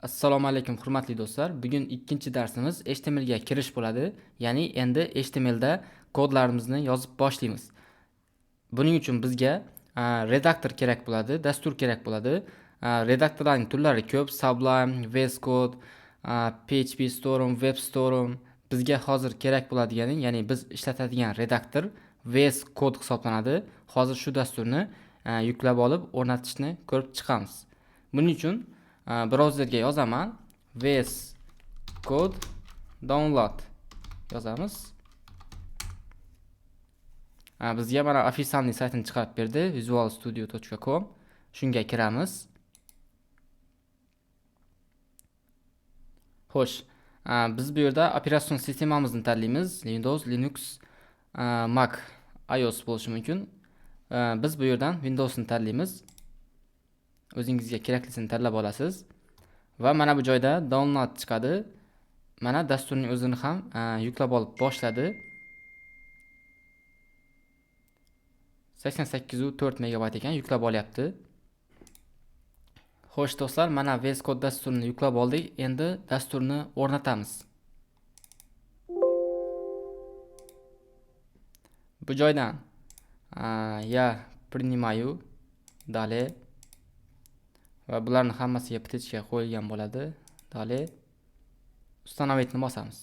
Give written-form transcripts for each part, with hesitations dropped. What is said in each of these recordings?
Assalomu alaykum hurmatli do'stlar. Bugun ikkinchi darsimiz HTML ga kirish bo'ladi. Ya'ni endi HTML da kodlarimizni yozib boshlaymiz. Buning uchun bizga redaktor kerak bo'ladi, dastur kerak bo'ladi. Redaktorlarning turlari ko'p: Sublime, VS Code, PHP Storm, Web Storm. Bizga hozir kerak bo'ladigan, ya'ni biz ishlatadigan redaktor VS Code hisoblanadi. Hozir shu dasturni yuklab olib o'rnatishni ko'rib chiqamiz. Buning uchun brauzerga yozaman, VS Code download yozamiz. Bizga mana ofitsialniy saytini chiqarib berdi, visualstudio.com. Shunga kiramiz. Xo'sh, biz bu yerda operatsion sistemamizni tanlaymiz. Windows, Linux, Mac, iOS bo'lishi mumkin. Biz bu yerdan Windows'ni tanlaymiz. O'zingizga keraklisini tanlab olasiz va mana bu joyda download chiqadi. Mana dasturning o'zini ham yuklab olib boshladi. 88.4 megabayt ekan, yuklab olyapti. Xo'sh do'stlar, mana VS Code dasturini yuklab oldik. Endi dasturni o'rnatamiz. Bu joydan ya принимаю, dalее va bularning hammasiga птичка qo'yilgan bo'ladi. Dalее установитni bosamiz.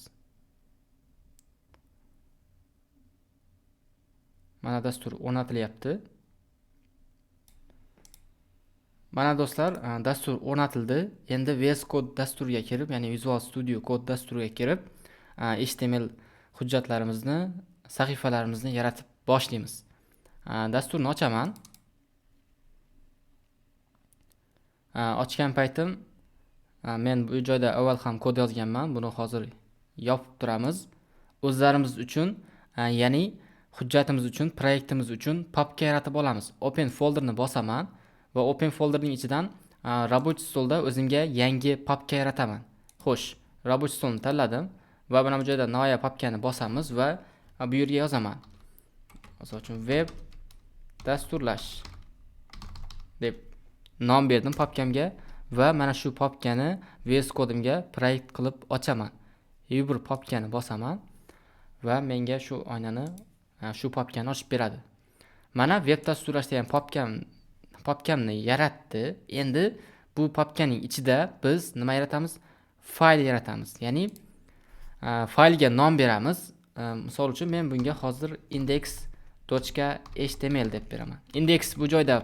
Mana dastur o'rnatilyapti. Mana do'stlar, dastur o'rnatildi. Endi VS Code dasturiga kirib, ya'ni Visual Studio Code dasturiga kirib, HTML hujjatlarimizni, sahifalarimizni yaratib boshlaymiz. Dasturni ochaman. Ochgan paytim men bu joyda avval ham kod yozganman. Buni hozir yopib turamiz. O'zlarimiz uchun, ya'ni hujjatimiz uchun, proyektimiz uchun papka yaratib olamiz. Open folderni bosaman va open folderning ichidan рабочий stolda o'zimga yangi papka yarataman. Xo'sh, рабочий stolni tanladim va mana bu joyda noya papkani bosamiz va bu yerga yozaman. Misol uchun web dasturlash deb nom berdim papkamga va mana shu papkani VS Code'imga proyekt qilib ochaman. Bir papkani bosaman va menga shu oynani, shu papkani ochib beradi. Mana web dasturlash degan papkamni yaratdi. Endi bu papkaning ichida biz nima yaratamiz? Fayl yaratamiz. Ya'ni faylga nom beramiz. Misol uchun men bunga hozir index.html deb beraman. Index bu joyda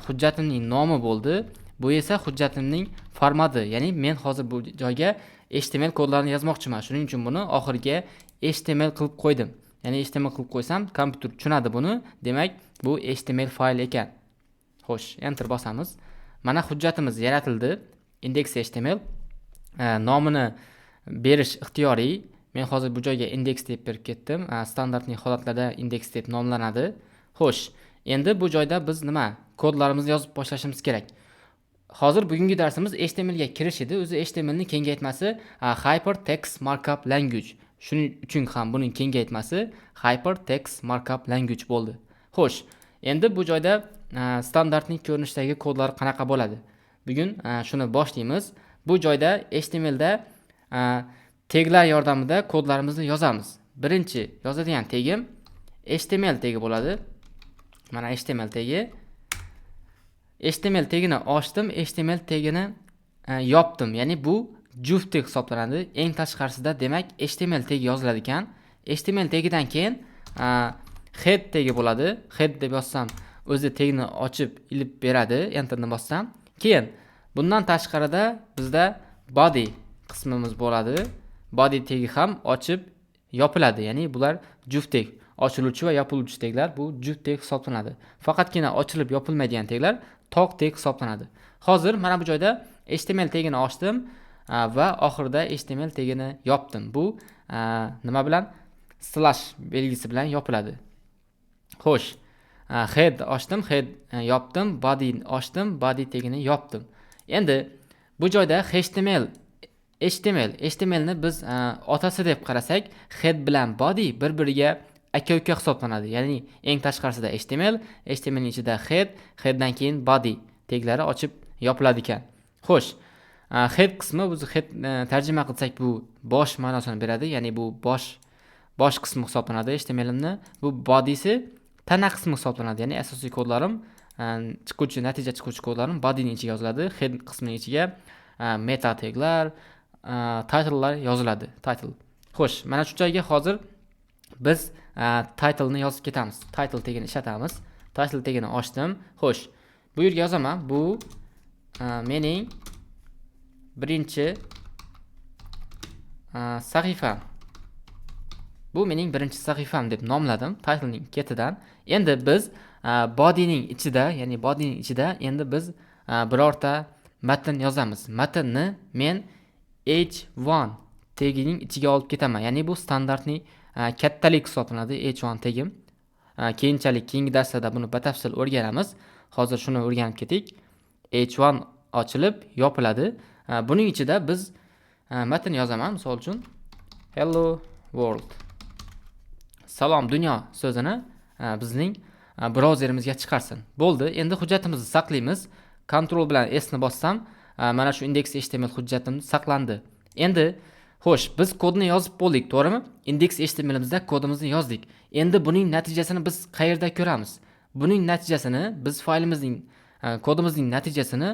hujjatimning nomi bo'ldi. Bu esa hujjatimning formati. Ya'ni men hozir bu joyga HTML kodlarini yozmoqchiman. Shuning uchun buni oxiriga HTML qilib qo'ydim. Ya'ni HTML qilib qo'ysam, kompyuter tushunadi buni. Demak, bu HTML fayl ekan. Xo'sh, enter bosamiz. Mana hujjatimiz yaratildi. Index.html. Nomini berish ixtiyoriy. Men hozir bu joyga index deb berib ketdim. Standartning holatlarda index deb nomlanadi. Xo'sh, endi bu joyda biz nima? Kodlarimizni yozib boshlashimiz kerak. Hozir bugungi darsimiz HTML ga kirish edi. O'zi HTML ning kengaytmasi Hypertext Markup Language. Shuning uchun ham buning kengaytmasi Hypertext Markup Language bo'ldi. Xo'sh, endi bu joyda standartning ko'rinishdagi kodlar qanaqa bo'ladi? Bugun shuni boshlaymiz. Bu joyda HTML da taglar yordamida kodlarimizni yozamiz. Birinchi yozadigan tagim HTML tagi bo'ladi. Mana HTML tagi. HTML tagini ochdim, HTML tagini yopdim. Ya'ni bu juft tag hisoblanadi. Eng tashqarisida demak HTML tagi yoziladi ekan. HTML tagidan keyin head tagi bo'ladi. Head deb yozsam o'zi tagini ochib ilib beradi. Enterni bossam. Keyin bundan tashqarida bizda body qismimiz bo'ladi. Body tagi ham ochib yopiladi. Ya'ni bular juft tag. Ochiluvchi va yopiluvchi taglar bu juft tag hisoblanadi. Faqatgina ochilib yopilmaydigan taglar tog tag hisoblanadi. Hozir mana bu joyda HTML tagini ochdim va oxirida HTML tagini yopdim. Bu nima bilan? Slash belgisi bilan yopiladi. Xo'sh, head ochdim, head yopdim, body ochdim, body tagini yopdim. Endi bu joyda HTML ni biz otasi deb qarasak, head bilan body bir-biriga aka-uka hisoblanadi. Ya'ni eng tashqarisida HTML ning ichida head dan keyin body taglari ochib yopiladi ekan. Xo'sh, Head qismi, biz head tarjima qilsak bu bosh ma'nosini beradi, ya'ni bu bosh qismi hisoblanadi HTML'imni. Bu body'si tana qismi hisoblanadi, ya'ni asosiy kodlarim, natija chiquvchi kodlarim body'ning ichiga yoziladi. Head qismining ichiga meta taglar, title'lar yoziladi. Title. Xo'sh, mana shu joyga hozir biz title'ni yozib ketamiz. Title tegini ishlatamiz. Title tegini ochdim. Xo'sh, bu yerga yozaman. Bu mening birinchi sahifam. Bu mening birinchi sahifam deb nomladim titlening ketidan. Endi biz body'ning ichida, ya'ni body'ning ichida endi biz birorta matn yozamiz. Matnni men h1 tagining ichiga olib ketaman. Ya'ni bu standartning kattalik hisoblanadi h1 tagim. Keyinchalik keyingi darslarda buni batafsil o'rganamiz. Hozir shuni o'rganib ketik. h1 ochilib yopiladi. Buning ichida biz matn yozaman. Misol uchun hello world. Salom dunyo so'zini bizning brauzerimizga chiqarsin. Bo'ldi. Endi hujjatimizni saqlaymiz. Ctrl bilan S ni bossam, mana shu index.html hujjatim saqlandi. Endi xo'sh, biz kodni yozib bo'ldik, to'g'rimi? Index.htmlimizda kodimizni yozdik. Endi buning natijasini biz qayerda ko'ramiz? Buning natijasini biz faylimizning kodimizning natijasini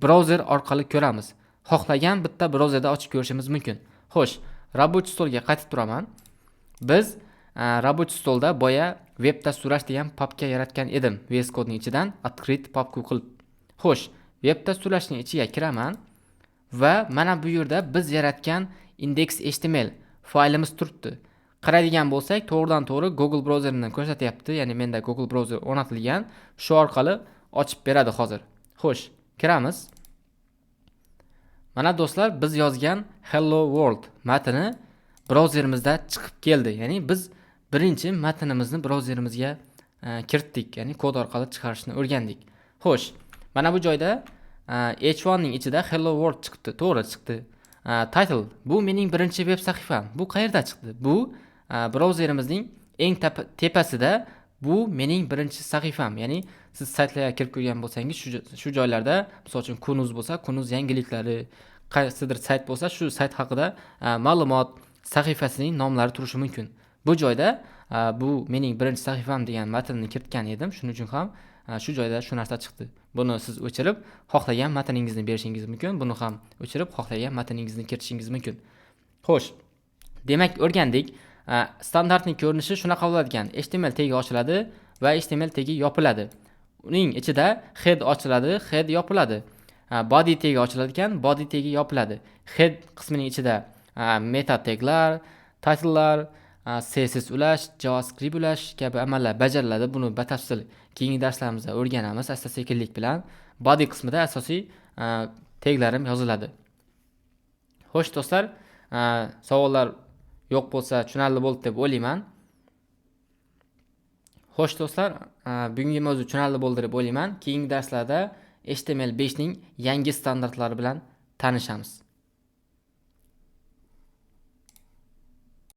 brauzer orqali ko'ramiz. Xohlagan bitta brauzerda ochib ko'rishimiz mumkin. Xo'sh, рабочий stolga qaytib turaman. Biz рабочий stolda boya web dasturlash degan papka yaratgan edim. VS Codening ichidan открыть papka qilib. Xo'sh, web dasturlashning ichiga kiraman va mana bu yerda biz yaratgan index.html faylimiz turibdi. Qaraydigan bo'lsak, to'g'ridan to'g'ri Google brauzerini ko'rsatyapti. Ya'ni menda Google brauzer o'rnatilgan. Shu orqali ochib beradi hozir. Xo'sh, kiramiz. Mana do'stlar, biz yozgan hello world matni brauzerimizda chiqib keldi. Ya'ni biz birinchi matnimizni brauzerimizga kiritdik, ya'ni kod orqali chiqarishni o'rgandik. Xo'sh, mana bu joyda h1 ning ichida hello world chiqdi, to'g'ri chiqdi. Title, bu mening birinchi web sahifam. Bu qayerda chiqdi? Bu brauzerimizning eng tepasida, bu mening birinchi sahifam. Ya'ni siz saytlarga kirib ko'rgan bo'lsangiz, shu joylarda, misol uchun Kunuz bo'lsa, Kunuz yangiliklari, qaysidir sayt bo'lsa, shu sayt haqida ma'lumot sahifasining nomlari turishi mumkin. Bu joyda bu mening birinchi sahifam degan matnni kiritgan edim. Shuning uchun ham shu joyda shu narsa chiqdi. Buni siz o'chirib, xohlagan matningizni berishingiz mumkin. Buni ham o'chirib, xohlagan matningizni kiritishingiz mumkin. Xo'sh, demak o'rgandik. Standartning ko'rinishi shunaqa bo'ladigan. HTML tagi ochiladi va HTML tagi yopiladi. Uning ichida head ochiladi, head yopiladi. Body tagi ochiladi ekan, body tagi yopiladi. Head qismining ichida meta taglar, title'lar, CSS ulash, JavaScript ulash kabi amallar bajariladi. Buni batafsil keyingi darslarimizda o'rganamiz asta-sekinlik bilan. Body qismida asosiy taglarim yoziladi. Xo'sh do'stlar, savollar yo'q bo'lsa tushunarli bo'ldi deb o'ylayman. Xo'sh do'stlar, bugungi mavzu tushunarli bo'ldi deb o'ylayman. Keyingi darslarda HTML5 ning yangi standartlari bilan tanishamiz.